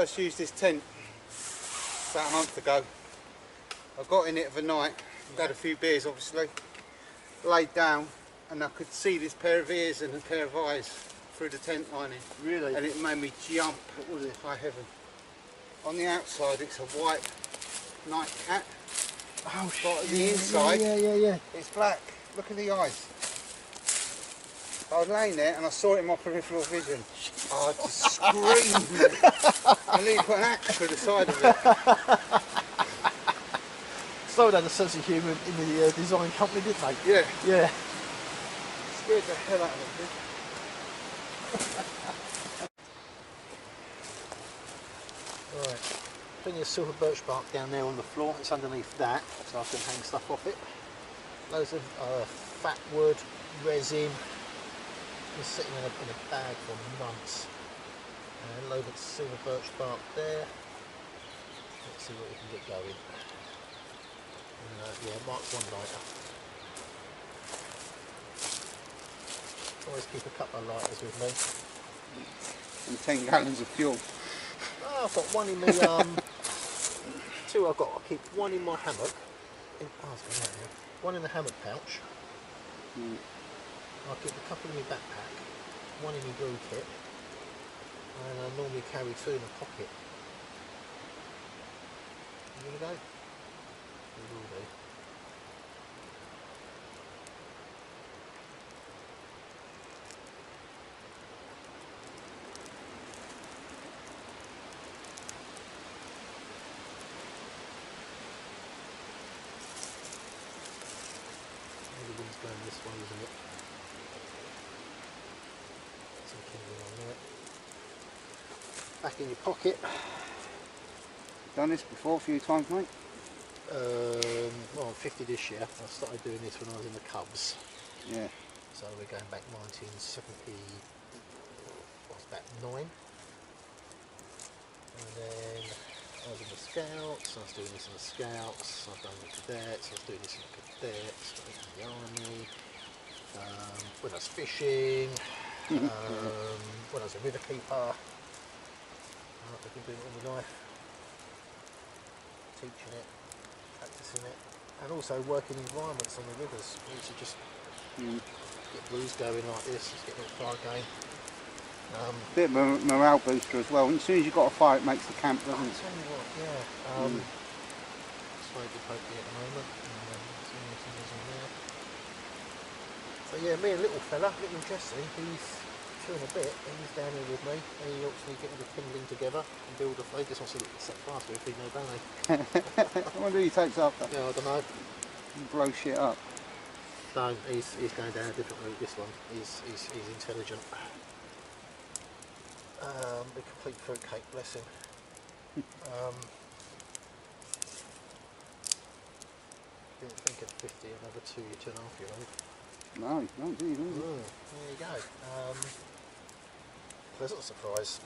first used this tent about a month ago. I got in it of a night, had a few beers obviously, laid down and I could see this pair of ears and a pair of eyes through the tent lining. Really? And it made me jump. What was it? High heaven. On the outside it's a white night cat. Oh shit. But on the inside Yeah. it's black. Look at the eyes. I was laying there and I saw it in my peripheral vision. I just screamed. I nearly put an axe through the side of it. Someone had a sense of humour in the design company, didn't they? Yeah. Yeah. Scared the hell out of it. Right. Plenty of silver birch bark down there on the floor. It's underneath that, so I can hang stuff off it. Loads of fat wood, resin. Been sitting in a bag for months. And a load of silver birch bark there. Let's see what we can get going. Yeah, Mark's one lighter. Always keep a couple of lighters with me. And 10 gallons of fuel. Oh, I've got one in the two I've got. I keep one in my hammock. One in the hammock pouch. I keep a couple in my backpack, one in my brew kit, and I normally carry two in a pocket. You gonna go? We will do. The wind's going this way, isn't it? Back in your pocket. Done this before a few times, mate? Well, I'm 50 this year. I started doing this when I was in the Cubs. Yeah. So we're going back 1970, what's that, 9? And then I was in the Scouts, I was doing this in the Scouts, I've done the Cadets, I was doing this in the Cadets, I was in the Army, when I was fishing, when I was a riverkeeper. I've been doing it all my life, teaching it, practicing it, and also working environments on the rivers. You need to just get brews going like this, just get a little fire going. Bit of a morale booster as well. And as soon as you've got a fire, it makes the camp, doesn't it? I'll tell you what, yeah. Smoky pokey at the moment. So yeah, me and little fella, little Jesse, he's 2 and a bit, and he's down here with me, and he helps me get all the kindling together and build a fire. He just wants to set fire to everything, no, don't he? I wonder who he takes after. Yeah, I don't know. Blow shit up. No, he's going down a different route, this one. He's intelligent. The complete fruitcake, bless him. Didn't think at 50, another 2.5-year-old. No, no, do you? There you go. Pleasant surprise.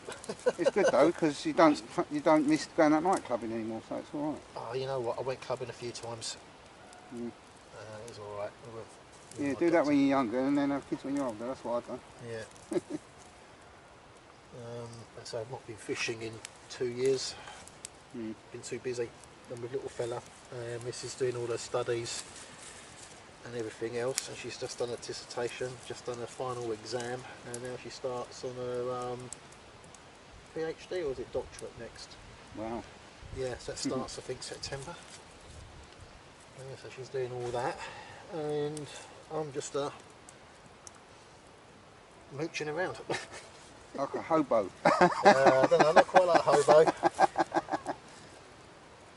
It's good though, because you don't miss going out night clubbing anymore, so it's all right. Oh, you know what? I went clubbing a few times. It was all right. Yeah, do that when you're younger, and then have kids when you're older. That's what I've done. Yeah. So I've not been fishing in 2 years. Been too busy. And with little fella, Mrs. doing all her studies and everything else, and she's just done a dissertation, just done a final exam, and now she starts on her PhD, or is it doctorate next? Wow. Yeah, so that starts I think September. Yeah, so she's doing all that, and I'm just mooching around. Like a hobo. I don't know, not quite like a hobo.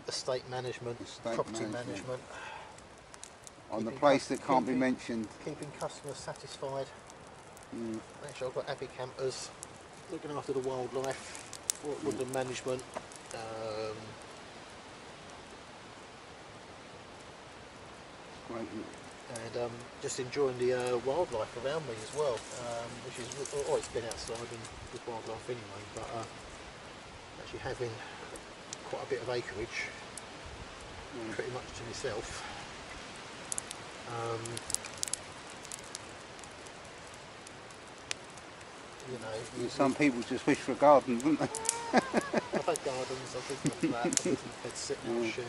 Estate management, property management. On the place that can't be mentioned. Keeping customers satisfied. Make sure I've got happy campers. Looking after the wildlife. Woodland management. Great. And just enjoying the wildlife around me as well, which is always been outside and with wildlife anyway, but actually having quite a bit of acreage, pretty much to myself. You know, Some people just wish for a garden, wouldn't they? I've had gardens, I've lived in a flat, I've lived in a bed sitting on a share.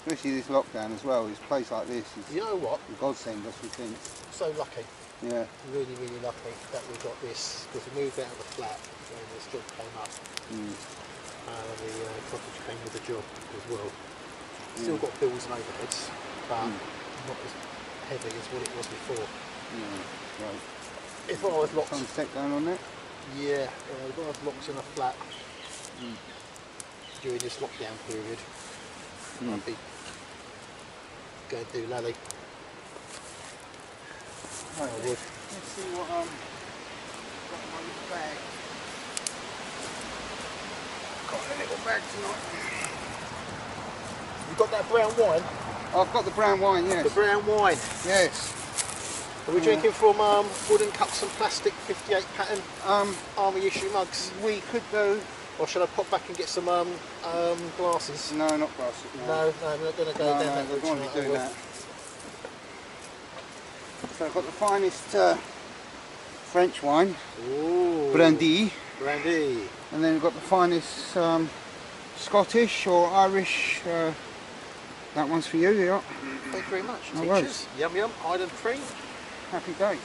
Especially this lockdown as well. This place like this is You know what? a godsend, as we think. So lucky. Yeah. Really, really lucky that we got this, because we moved out of the flat when this job came up. The cottage came with the job as well. Still got bills and overheads, but not as heavy as what it was before. Yeah, right. If I was locked, Sunset going on there? yeah, if I was locked in a flat during this lockdown period, I'd be going to do lally. Right, I would. let's see what got in my little bag. Got a little bag tonight. You got that brown wine? I've got the brown wine, yes. The brown wine. Yes. Are we drinking from wooden cups and plastic 58 pattern army issue mugs? We could do. Or should I pop back and get some glasses? No, not glasses. No, we're not going to go down that we route don't want to tonight, be doing are we? that. So I've got the finest French wine, Ooh, brandy, brandy. and then we've got the finest Scottish or Irish. That one's for you, yeah. Thank you very much. No Teachers. worries. Yum yum, Island cream. Happy days.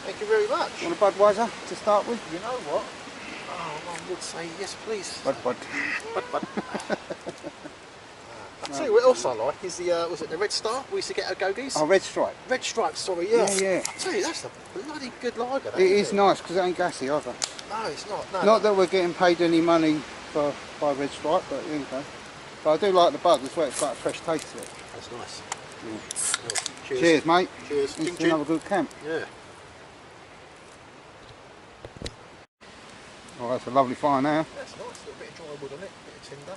Thank you very much. Want a Budweiser to start with? You know what? Oh, I would say yes, please. Bud. Bud. I'll tell you what else I like is the, was it the Red Star? We used to get at Gogies. Oh, Red Stripe. Red Stripe, sorry, yeah. Yeah. I'll tell you, that's a bloody good lager. That, It isn't is nice because it ain't gassy either. No, it's not. No, Not that we're getting paid any money by Red Stripe, but there you go. But I do like the bud as well. It's got a fresh taste to it. That's nice. Yeah. Well, cheers. Cheers, mate. Cheers. It's Ching, been another good camp. Yeah. Oh, that's a lovely fire now. That's nice. A little bit of dry wood on it, bit of tinder,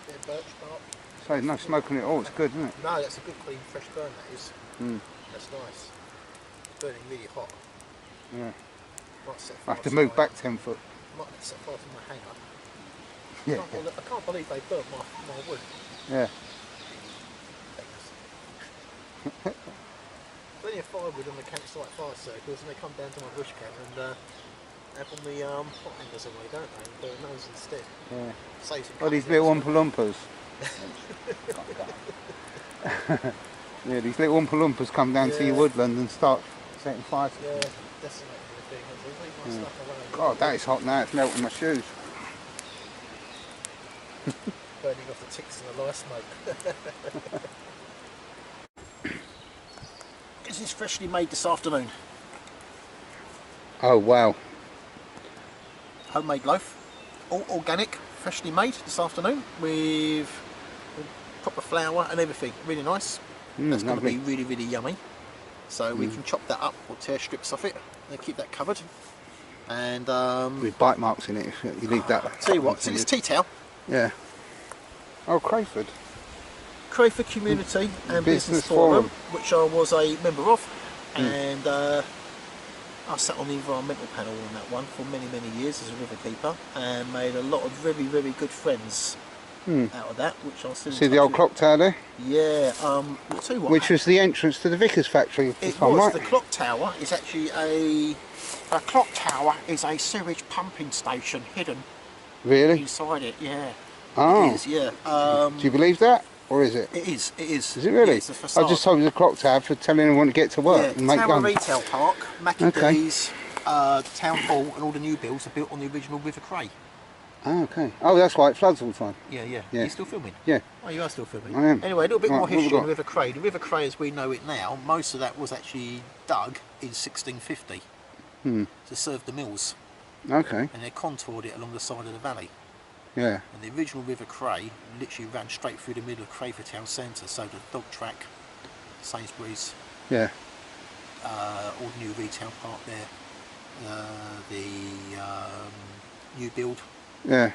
bit of birch bark. So there's no smoke on it at all. It's good, isn't it? No, that's a good clean fresh burn, that is. That's nice. It's burning really hot. Yeah. Might set I fire have to to move my- back 10 foot. Might set fire to my hanger. Yeah. I can't believe they burnt my wood. Yeah. Plenty of firewood on the campsite fire circles, and they come down to my bush camp and have on the hot hangers away, don't they? And burn those instead. Yeah. Saves them Oh, these cutting little out. Oompa Loompas. Yeah, these little Oompa Loompas come down to your Yeah. woodland and start setting fire to Yeah, them. decimating the thing. They leave my stuff around. God, that is hot now. It's melting my shoes. Burning off the ticks and the lice smoke. This is freshly made this afternoon. Oh, wow. Homemade loaf, all organic, freshly made this afternoon with proper flour and everything. Really nice. That's going to lovely. be really, really yummy. So we can chop that up or tear strips off it and keep that covered. And With bite marks in it if you leave that. tell you what, see this tea towel? Yeah. Oh, Crayford. Crayford Community and Business Business Forum, Forum. which I was a member of, and I sat on the environmental panel on that one for many, many years as a riverkeeper, and made a lot of very, very good friends out of that, which I'll still See the old clock tower there? Yeah, I'll tell you what, Which was the entrance to the Vickers factory, it if I'm was. right. The clock tower is actually a clock tower is a sewage pumping station hidden Really? inside it. Yeah, Oh. it is. Yeah, Do you believe that? Or is it? it is. It is. Is it really? Yeah, it's a facade. I just told you the clock tower for telling everyone to get to work Yeah, and make Tower guns. Retail Park, Mackie Okay. D's, Town Hall, and all the new builds are built on the original River Cray. Oh, okay. Oh, that's why it floods all the time. Yeah. Yeah. You still filming? Yeah. Oh, you are still filming. I am. Anyway, a little bit Right, more what have we history on got? the River Cray. The River Cray, as we know it now, most of that was actually dug in 1650 to serve the mills, Okay. and they contoured it along the side of the valley. Yeah. And the original River Cray literally ran straight through the middle of Crayford town centre, so the dog track, Sainsbury's, Yeah. all the new retail park there, the new build, Yeah.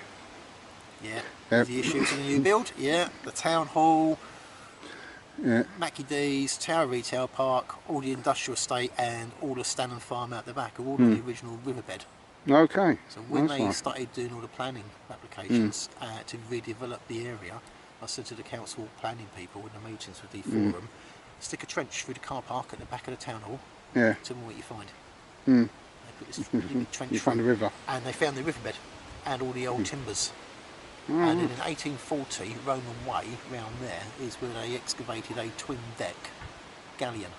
yeah, Yep. the issues in the new build, yeah, the town hall, Yeah. Mackie D's, Tower Retail Park, all the industrial estate, and all the Stannon Farm out the back are all on the original riverbed. Okay. So when That's they nice. started doing all the planning applications to redevelop the area, I said to the council planning people in the meetings with the forum, stick a trench through the car park at the back of the town hall, Yeah. tell me what you find. They put this really big trench You found the through, river. and they found the riverbed and all the old timbers. Oh, And then in 1840, Roman Way, round there, is where they excavated a twin deck galleon.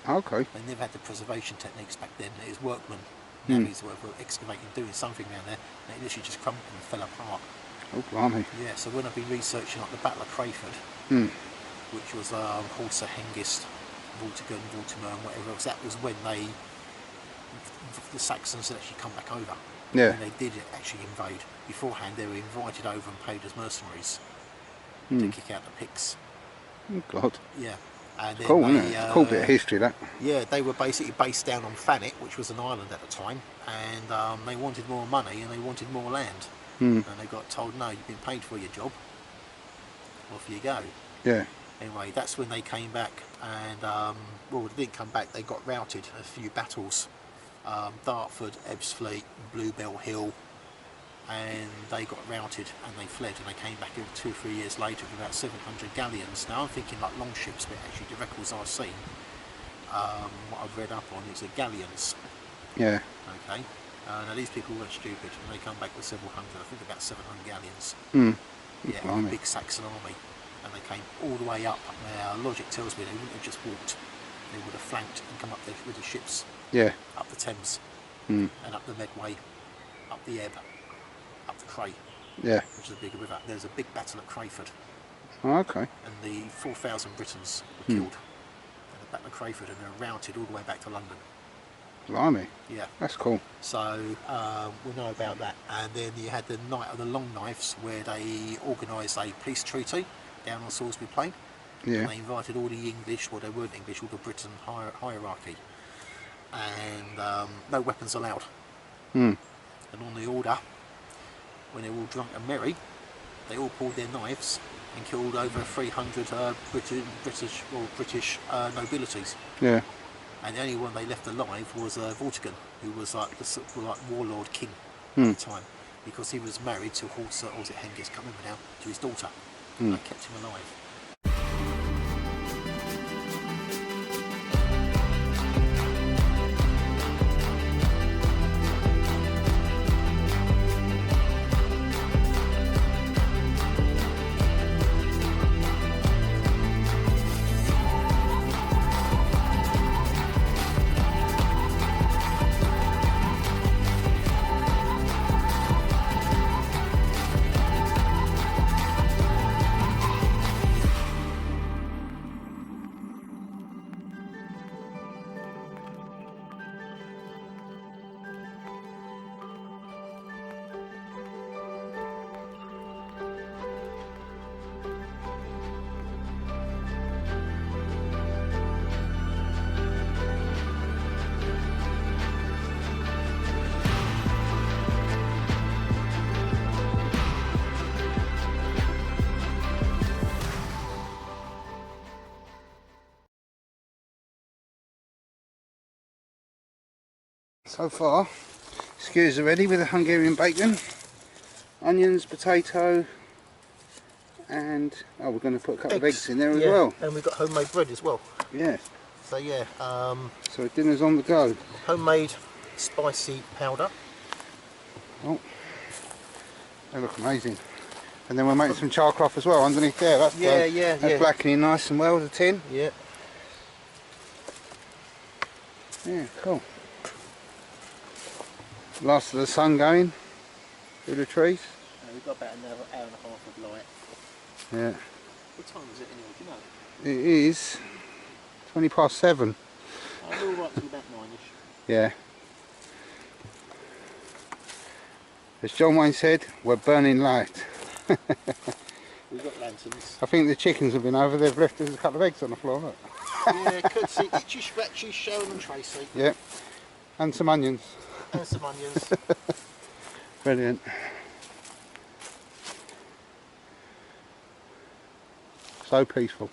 okay. They never had the preservation techniques back then. It was workmen, navvies were excavating, doing something around there, and it literally just crumbled and fell apart. Oh, blimey. Yeah, so when I've been researching like the Battle of Crayford, which was Horsa, Hengist, Vortigern, Vortimer and whatever else, that was when the Saxons had actually come back over. Yeah. And they did actually invade. Beforehand they were invited over and paid as mercenaries to kick out the Picts. Oh, God. Yeah. And then Cool, they, isn't it? Cool bit of history, that. Yeah, they were basically based down on Thanet, which was an island at the time, and they wanted more money and they wanted more land. And they got told, no, you've been paid for your job, off you go. Yeah. Anyway, that's when they came back, and well, they didn't come back, they got routed in a few battles. Dartford, Ebbsfleet, Bluebell Hill, and they got routed and they fled, and they came back 2 or 3 years later with about 700 galleons. Now I'm thinking like long ships, but actually the records I've seen, what I've read up on, is the galleons. Yeah. Okay. Now these people weren't stupid, and they come back with several hundred, I think about 700 galleons. Yeah, Blimey. a big Saxon army, and they came all the way up. Now logic tells me they wouldn't have just walked, they would have flanked and come up there with the ships. Yeah. Up the Thames, and up the Medway, up the Ebb, up the Cray, Yeah. which is a big river. There's a big battle at Crayford, Oh, okay. and the 4,000 Britons were killed at the Battle of Crayford, and they're routed all the way back to London. Blimey. Yeah. That's cool. So we know about that. And then you had the Night of the Long Knives, where they organised a peace treaty down on Salisbury Plain. Yeah. And they invited all the English, well they weren't English, all the Britain hierarchy. And no weapons allowed. And on the order, when they were all drunk and merry, they all pulled their knives and killed over 300 British nobilities. Yeah. And the only one they left alive was Vortigern, who was like the sort of like warlord king at the time, because he was married to Horsa, or was it Hengist, can't remember now, to his daughter. And they kept him alive. So far, skewers are ready with the Hungarian bacon, onions, potato, and oh, we're going to put a couple of eggs in there as well. And we've got homemade bread as well. Yeah. So yeah, So dinner's on the go. homemade spicy powder. Oh, they look amazing. And then we're making some char cloth as well underneath there. That's that's blackening nice and well, the tin. Yeah. Yeah, cool. Last of the sun going through the trees. We've got about another hour and a half of light. Yeah. What time is it anyway, do you know? It is 7:20. We're all right till about 9ish. Yeah. As John Wayne said, we're burning light. We've got lanterns. I think the chickens have been over, they've left us a couple of eggs on the floor. Look. Yeah, could see itchy, scratchy, Sharon and Tracy. Yeah. And some onions. And some onions. Brilliant. So peaceful.